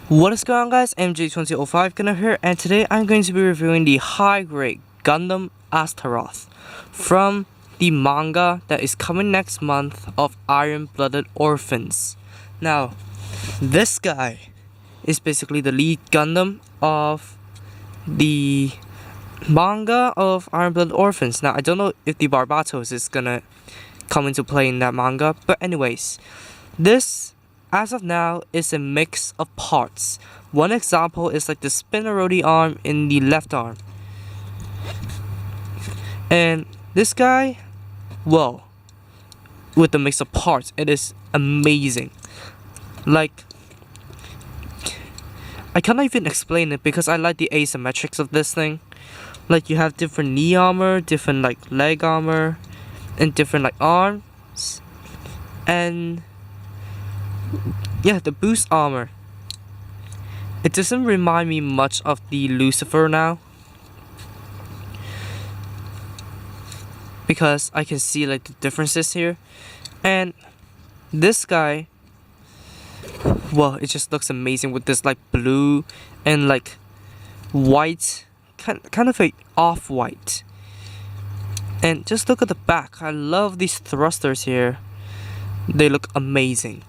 What is going on, guys? MJ2005 Gunner here, and today I'm going to be reviewing the high-grade Gundam Astaroth from the manga that is coming next month of Iron-Blooded Orphans. Now, this guy is basically the lead Gundam of the manga of Iron-Blooded Orphans. Now, I don't know if the Barbatos is gonna come into play in that manga, but anyways, this as of now is a mix of parts. One example is like the Spinnerody arm in the left arm. And this guy, well, with the mix of parts, it is amazing. Like, I cannot even explain it because I like the asymmetrics of this thing. Like, you have different knee armor, different like leg armor, and different like arms. And yeah, the boost armor. It doesn't remind me much of the Lucifer now, because I can see like the differences here. And this guy, well, it just looks amazing with this like blue and like white, kind of a off-white. And just look at the back. I love these thrusters here. They look amazing.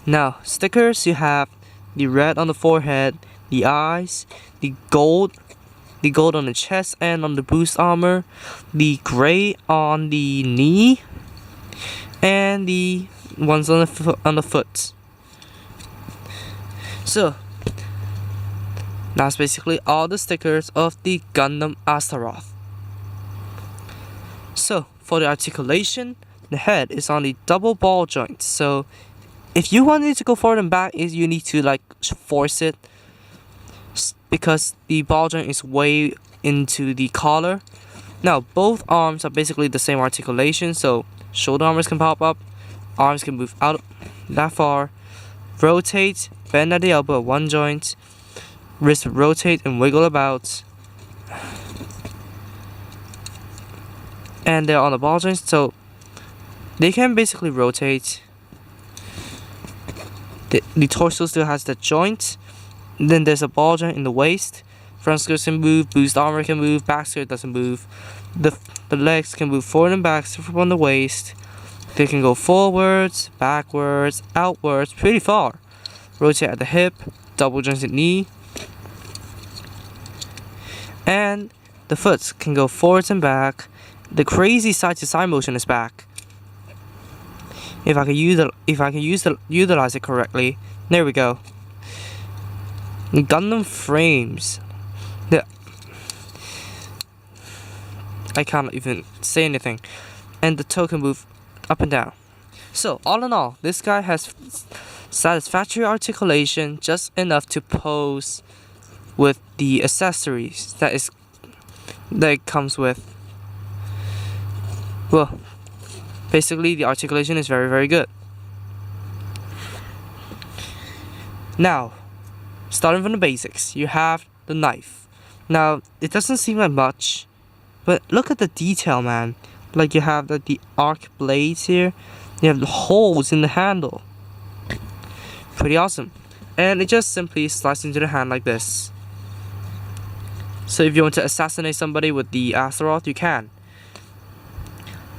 Now, stickers, you have the red on the forehead, the eyes, the gold on the chest and on the boost armor, the gray on the knee, and the ones on the foot. So, that's basically all the stickers of the Gundam Astaroth. So, for the articulation, the head is on the double ball joint. So, if you want it to go forward and back, you need to like force it, because the ball joint is way into the collar. Now, both arms are basically the same articulation, so shoulder armors can pop up, arms can move out that far, rotate, bend at the elbow at one joint, wrist rotate and wiggle about, and they're on the ball joints, so they can basically rotate. The torso still has the joint. Then there's a ball joint in the waist. Front skirt can move, boost armor can move, back skirt doesn't move. The legs can move forward and back from the waist. They can go forwards, backwards, outwards, pretty far. Rotate at the hip, double jointed knee. And the foot can go forwards and back. The crazy side to side motion is back. If I can utilize it correctly, there we go. The Gundam frames. I can't even say anything. And the toe can move up and down. So all in all, this guy has satisfactory articulation, just enough to pose with the accessories that it comes with. Well, basically, the articulation is very, very good. Now, starting from the basics, you have the knife. Now, it doesn't seem like much, but look at the detail, man. Like, you have the arc blades here. You have the holes in the handle. Pretty awesome. And it just simply slides into the hand like this. So if you want to assassinate somebody with the Astaroth, you can.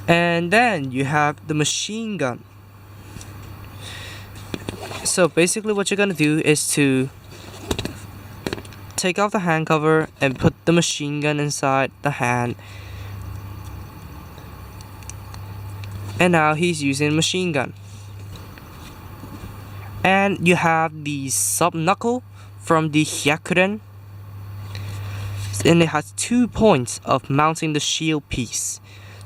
And then you have the machine gun. So basically what you're gonna do is to take off the hand cover and put the machine gun inside the hand. And now he's using a machine gun. And you have the sub knuckle from the Hyakuren. And it has 2 points of mounting the shield piece.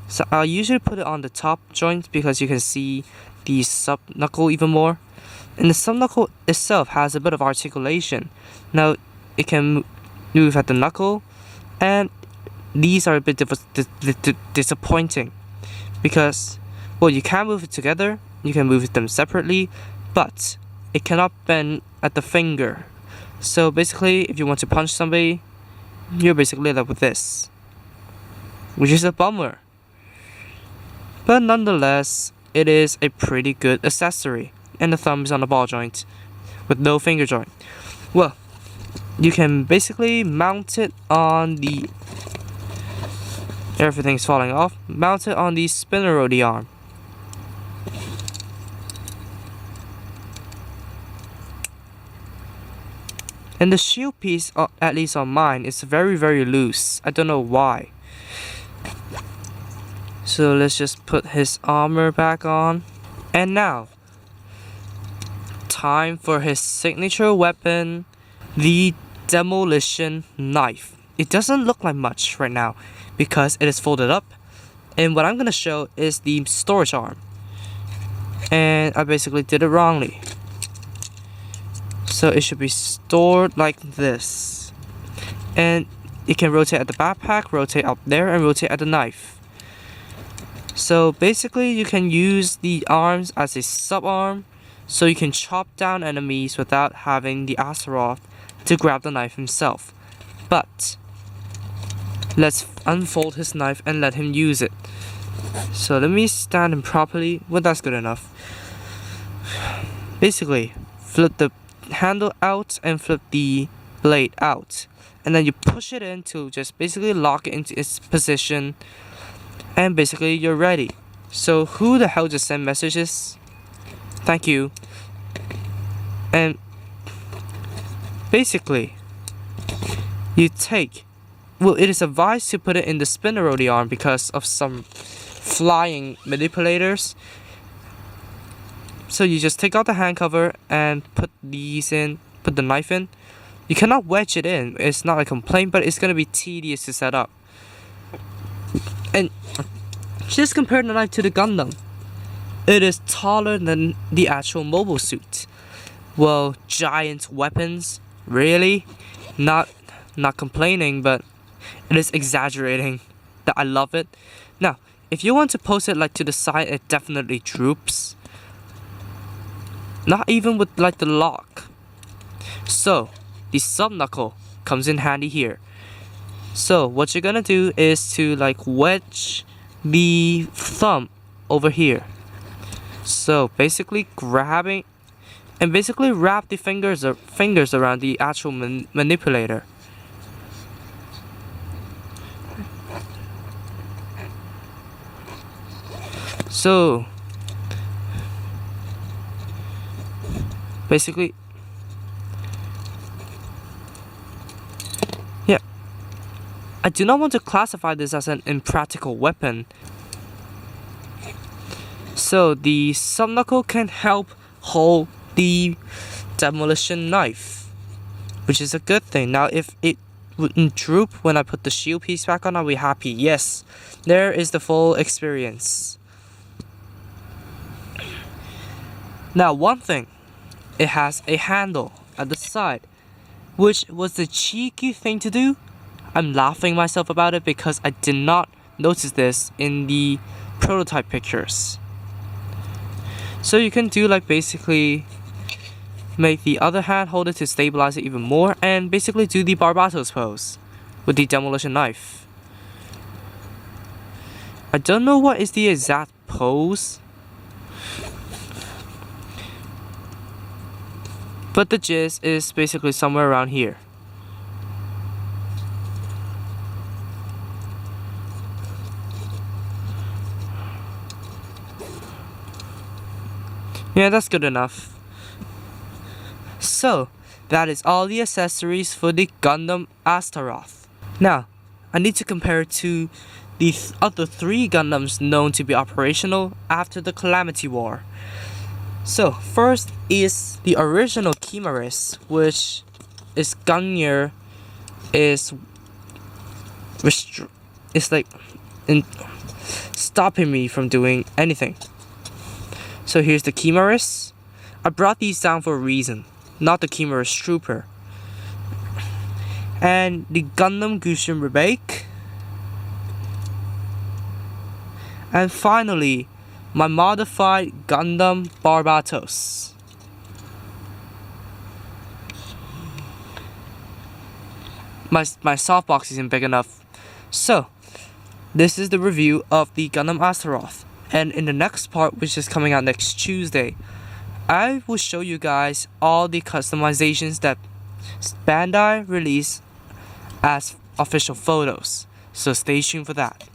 So I usually put it on the top joint because you can see the sub knuckle even more. And the sub knuckle itself has a bit of articulation. Now it can move at the knuckle, and these are a bit disappointing because, well, you can move it together, you can move them separately, but it cannot bend at the finger. So basically, if you want to punch somebody, you're basically left with this, which is a bummer. But nonetheless, it is a pretty good accessory. And the thumb is on the ball joint with no finger joint. Well, you can basically mount it on the... Everything's falling off. Mount it on the spinner of the arm. And the shield piece, at least on mine, is very loose. I don't know why. So let's just put his armor back on. And now, time for his signature weapon, the Demolition knife. It doesn't look like much right now because it is folded up. And what I'm gonna show is the storage arm. And I basically did it wrongly. So it should be stored like this. And you can rotate at the backpack, rotate up there, and rotate at the knife. So basically you can use the arms as a sub-arm, so you can chop down enemies without having the Astaroth to grab the knife himself. But let's unfold his knife and let him use it. So let me stand him properly. Well, that's good enough. Basically, flip the handle out and flip the blade out, and then you push it in to just basically lock it into its position, and basically you're ready. So who the hell just sent messages? Thank you. And basically you take, well, it is advised to put it in the spinner of the arm because of some flying manipulators. So you just take out the hand cover and put these in, put the knife in. You cannot wedge it in, it's not a complaint, but it's gonna be tedious to set up. And just compare the knife to the Gundam. It is taller than the actual mobile suit. Well, giant weapons, really? Not complaining, but it is exaggerating. That I love it. Now, if you want to post it like to the side, it definitely droops. Not even with like the lock. So the sub knuckle comes in handy here. So what you're gonna do is to like wedge the thumb over here. So basically grabbing and basically wrap the fingers around the actual manipulator. So basically, yeah, I do not want to classify this as an impractical weapon. So the subknuckle can help hold the demolition knife, which is a good thing. Now if it wouldn't droop when I put the shield piece back on, I'll be happy. Yes, there is the full experience. Now one thing, it has a handle at the side, which was the cheeky thing to do. I'm laughing myself about it because I did not notice this in the prototype pictures. So you can do like basically make the other hand hold it to stabilize it even more, and basically do the Barbatos pose with the demolition knife. I don't know what is the exact pose, but the gist is basically somewhere around here. Yeah, that's good enough. So, that is all the accessories for the Gundam Astaroth. Now, I need to compare it to the other 3 Gundams known to be operational after the Calamity War. So, first is the original Chimeris, which is Gungnir is like stopping me from doing anything. So here's the Chimeris. I brought these down for a reason, not the Chimeris Trooper. And the Gundam Gushin Rebake. And finally, my modified Gundam Barbatos. My softbox isn't big enough. So, this is the review of the Gundam Astaroth. And in the next part, which is coming out next Tuesday, I will show you guys all the customizations that Bandai release as official photos, so stay tuned for that.